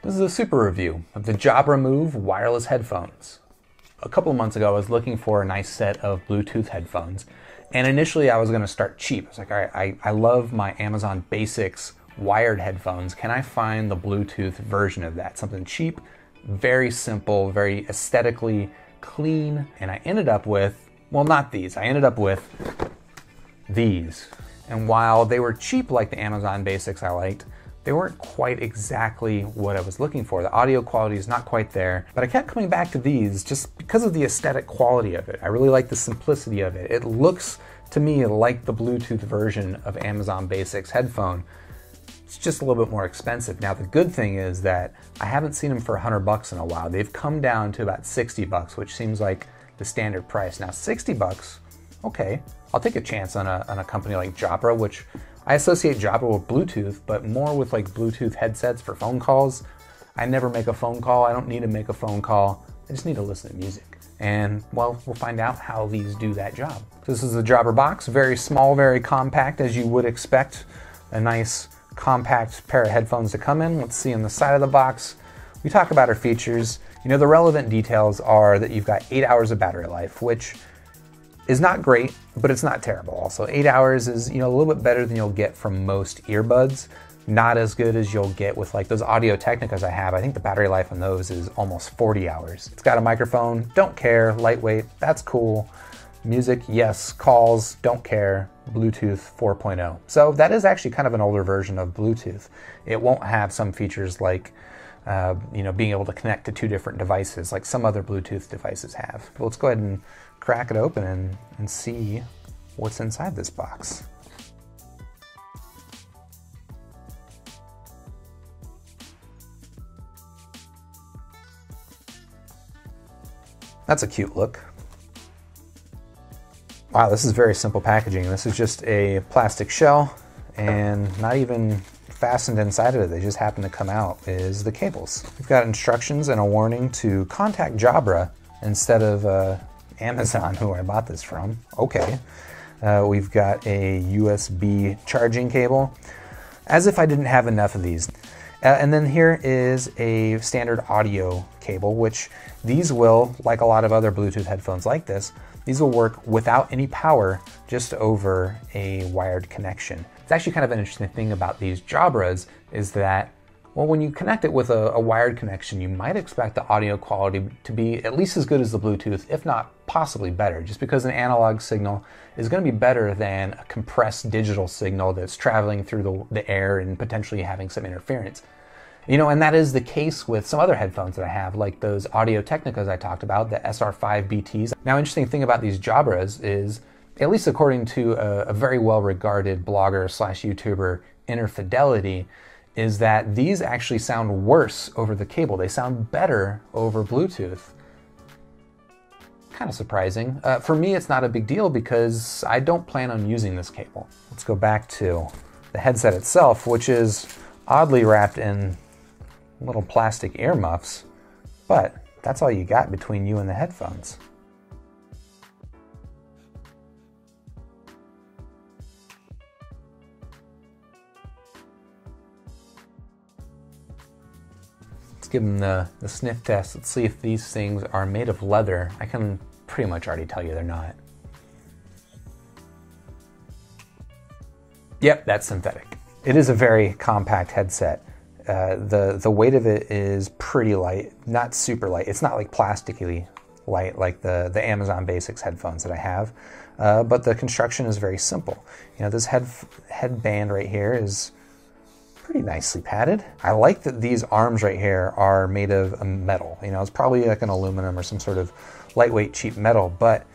This is a super review of the Jabra Move wireless headphones. A couple of months ago, I was looking for a nice set of Bluetooth headphones, and initially I was going to start cheap. I was like, all right, I love my Amazon Basics wired headphones. Can I find the Bluetooth version of that? Something cheap, very simple, very aesthetically clean, and I ended up with, well, not these. I ended up with these. And while they were cheap like the Amazon Basics I liked, they weren't quite exactly what I was looking for. The audio quality is not quite there, but I kept coming back to these just because of the aesthetic quality of it. I really like the simplicity of it. It looks to me like the Bluetooth version of Amazon Basics headphone. It's just a little bit more expensive. Now the good thing is that I haven't seen them for $100 in a while. They've come down to about $60, which seems like the standard price. Now $60, okay, I'll take a chance on a company like Jabra, which I associate Jabra with Bluetooth, but more with like Bluetooth headsets for phone calls. I never make a phone call. I don't need to make a phone call. I just need to listen to music. And well, we'll find out how these do that job. So this is the Jabra box, very small, very compact, as you would expect a nice compact pair of headphones to come in. Let's see on the side of the box. We talk about our features. You know, the relevant details are that you've got 8 hours of battery life, which is not great, but it's not terrible. Also, 8 hours is, you know, a little bit better than you'll get from most earbuds. Not as good as you'll get with like those Audio Technicas I have. I think the battery life on those is almost 40 hours. It's got a microphone, don't care, lightweight, that's cool. Music, yes. Calls, don't care. Bluetooth 4.0. So that is actually kind of an older version of Bluetooth. It won't have some features like you know, being able to connect to two different devices like some other Bluetooth devices have. But let's go ahead and crack it open and see what's inside this box. That's a cute look. Wow, this is very simple packaging. This is just a plastic shell and not even fastened inside of it, they just happen to come out, is the cables. We've got instructions and a warning to contact Jabra instead of Amazon, who I bought this from. Okay. We've got a USB charging cable, as if I didn't have enough of these. And then here is a standard audio cable, which these will, like a lot of other Bluetooth headphones like this, these will work without any power, just over a wired connection. It's actually kind of an interesting thing about these Jabras is that, well, when you connect it with a wired connection, you might expect the audio quality to be at least as good as the Bluetooth, if not possibly better, just because an analog signal is going to be better than a compressed digital signal that's traveling through the air and potentially having some interference. You know, and that is the case with some other headphones that I have, like those Audio Technicas I talked about, the SR5 BTs. Now, interesting thing about these Jabras is, at least according to a very well-regarded blogger slash YouTuber, Interfidelity, is that these actually sound worse over the cable. They sound better over Bluetooth. Kind of surprising. For me, it's not a big deal because I don't plan on using this cable. Let's go back to the headset itself, which is oddly wrapped in little plastic earmuffs, but that's all you got between you and the headphones. Let's give them the sniff test. Let's see if these things are made of leather. I can pretty much already tell you they're not. Yep, that's synthetic. It is a very compact headset. The weight of it is pretty light, not super light. It's not like plastically light like the Amazon Basics headphones that I have, but the construction is very simple. You know, this headband right here is pretty nicely padded. I like that these arms right here are made of metal. You know, it's probably like an aluminum or some sort of lightweight cheap metal, but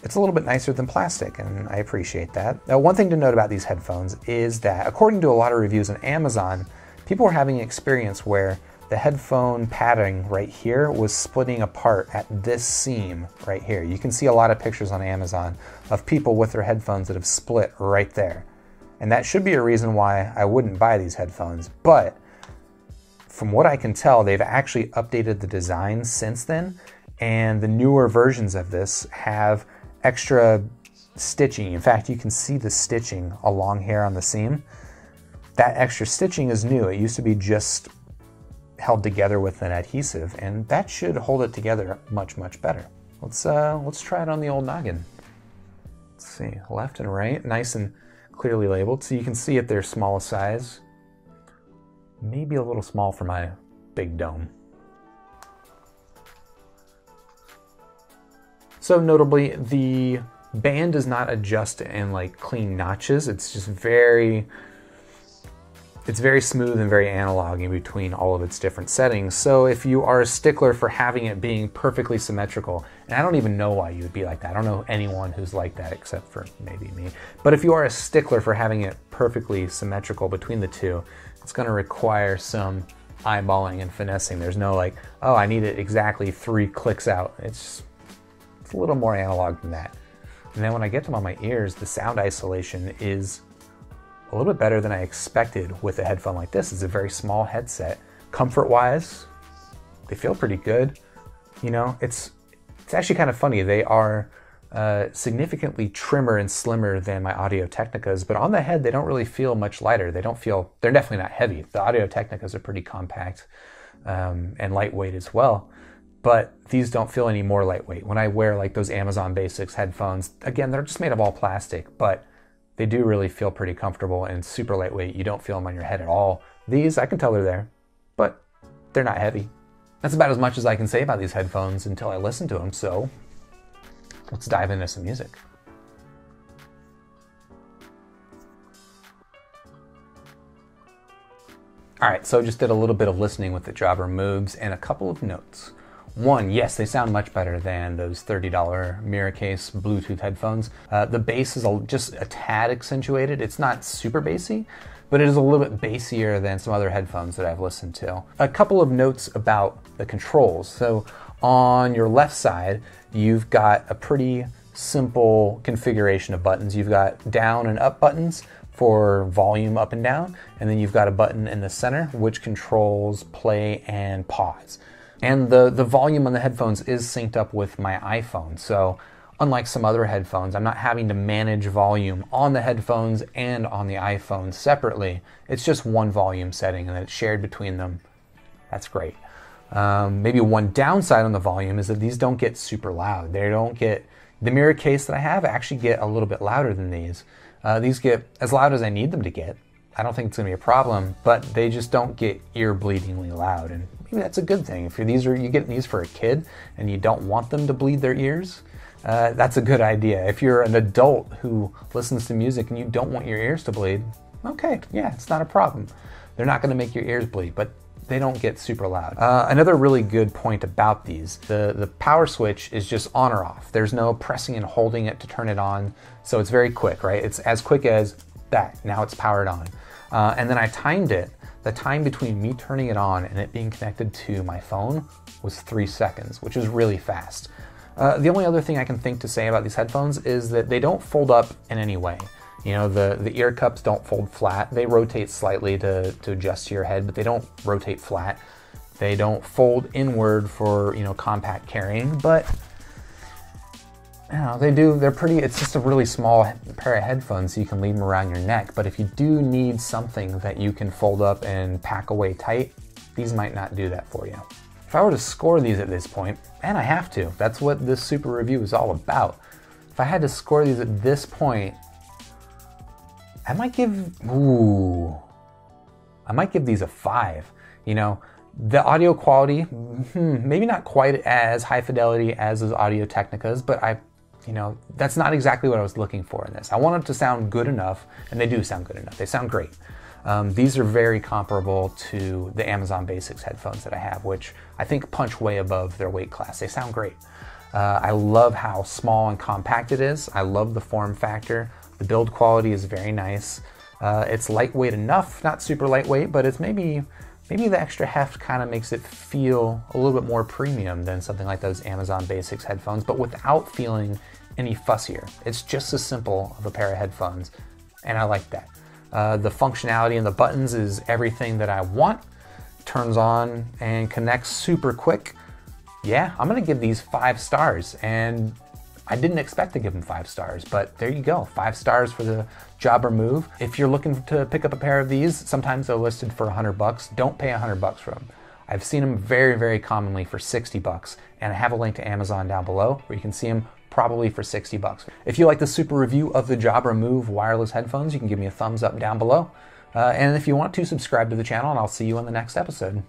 it's a little bit nicer than plastic, and I appreciate that. Now, one thing to note about these headphones is that, according to a lot of reviews on Amazon, people are having an experience where the headphone padding right here was splitting apart at this seam right here. You can see a lot of pictures on Amazon of people with their headphones that have split right there. And that should be a reason why I wouldn't buy these headphones. But from what I can tell, they've actually updated the design since then, and the newer versions of this have extra stitching. In fact, you can see the stitching along here on the seam. That extra stitching is new. It used to be just held together with an adhesive, and that should hold it together much, much better. Let's try it on the old noggin. Let's see, left and right, nice and clearly labeled, so you can see if they're small size. Maybe a little small for my big dome. So notably, the band does not adjust in like clean notches. It's just very smooth and very analog in between all of its different settings. So if you are a stickler for having it being perfectly symmetrical, and I don't even know why you would be like that. I don't know anyone who's like that except for maybe me. But if you are a stickler for having it perfectly symmetrical between the two, it's going to require some eyeballing and finessing. There's no like, oh, I need it exactly 3 clicks out. It's a little more analog than that. And then when I get them on my ears, the sound isolation is a little bit better than I expected with a headphone like this. It's a very small headset. Comfort-wise, they feel pretty good. You know, it's actually kind of funny. They are significantly trimmer and slimmer than my Audio Technicas, but on the head, they don't really feel much lighter. They're definitely not heavy. The Audio Technicas are pretty compact and lightweight as well, but these don't feel any more lightweight. When I wear like those Amazon Basics headphones, again, they're just made of all plastic, but they do really feel pretty comfortable and super lightweight. You don't feel them on your head at all. These, I can tell they're there, but they're not heavy. That's about as much as I can say about these headphones until I listen to them, so let's dive into some music. All right, so just did a little bit of listening with the Jabra Moves and a couple of notes. One, yes, they sound much better than those $30 mirror case Bluetooth headphones. The bass is just a tad accentuated. It's not super bassy, but it is a little bit bassier than some other headphones that I've listened to. A couple of notes about the controls. So on your left side, you've got a pretty simple configuration of buttons. You've got down and up buttons for volume up and down, and then you've got a button in the center which controls play and pause. And the volume on the headphones is synced up with my iPhone. So unlike some other headphones, I'm not having to manage volume on the headphones and on the iPhone separately. It's just one volume setting and then it's shared between them. That's great. Maybe one downside on the volume is that these don't get super loud. They don't get, the mirror case that I have actually get a little bit louder than these. These get as loud as I need them to get. I don't think it's gonna be a problem, but they just don't get ear-bleedingly loud. And maybe that's a good thing. If you're getting these for a kid and you don't want them to bleed their ears, that's a good idea. If you're an adult who listens to music and you don't want your ears to bleed, okay, yeah, it's not a problem. They're not gonna make your ears bleed, but they don't get super loud. Another really good point about these, the power switch is just on or off. There's no pressing and holding it to turn it on, so it's very quick, right? It's as quick as that, now it's powered on. And then I timed it. The time between me turning it on and it being connected to my phone was 3 seconds, which is really fast. The only other thing I can think to say about these headphones is that they don't fold up in any way. You know, the ear cups don't fold flat. They rotate slightly to adjust to your head, but they don't rotate flat. They don't fold inward for, you know, compact carrying, but you know, they do, they're pretty, it's just a really small pair of headphones so you can leave them around your neck. But if you do need something that you can fold up and pack away tight, these might not do that for you. If I were to score these at this point, and I have to, that's what this super review is all about. If I had to score these at this point, I might give these a 5. You know, the audio quality, maybe not quite as high fidelity as those Audio Technicas, but you know, that's not exactly what I was looking for in this. I want it to sound good enough, and they do sound good enough. They sound great. These are very comparable to the Amazon Basics headphones that I have, which I think punch way above their weight class. They sound great. I love how small and compact it is. I love the form factor. The build quality is very nice. It's lightweight enough, not super lightweight, but it's maybe the extra heft kind of makes it feel a little bit more premium than something like those Amazon Basics headphones, but without feeling any fussier. It's just as simple of a pair of headphones, and I like that. The functionality in the buttons is everything that I want. Turns on and connects super quick. Yeah, I'm gonna give these 5 stars, and I didn't expect to give them 5 stars, but there you go, 5 stars for the Jabra Move. If you're looking to pick up a pair of these, sometimes they're listed for $100. Don't pay $100 for them. I've seen them very, very commonly for 60 bucks, and I have a link to Amazon down below where you can see them probably for 60 bucks. If you like the super review of the Jabra Move wireless headphones, you can give me a thumbs up down below. And if you want to, subscribe to the channel, and I'll see you on the next episode.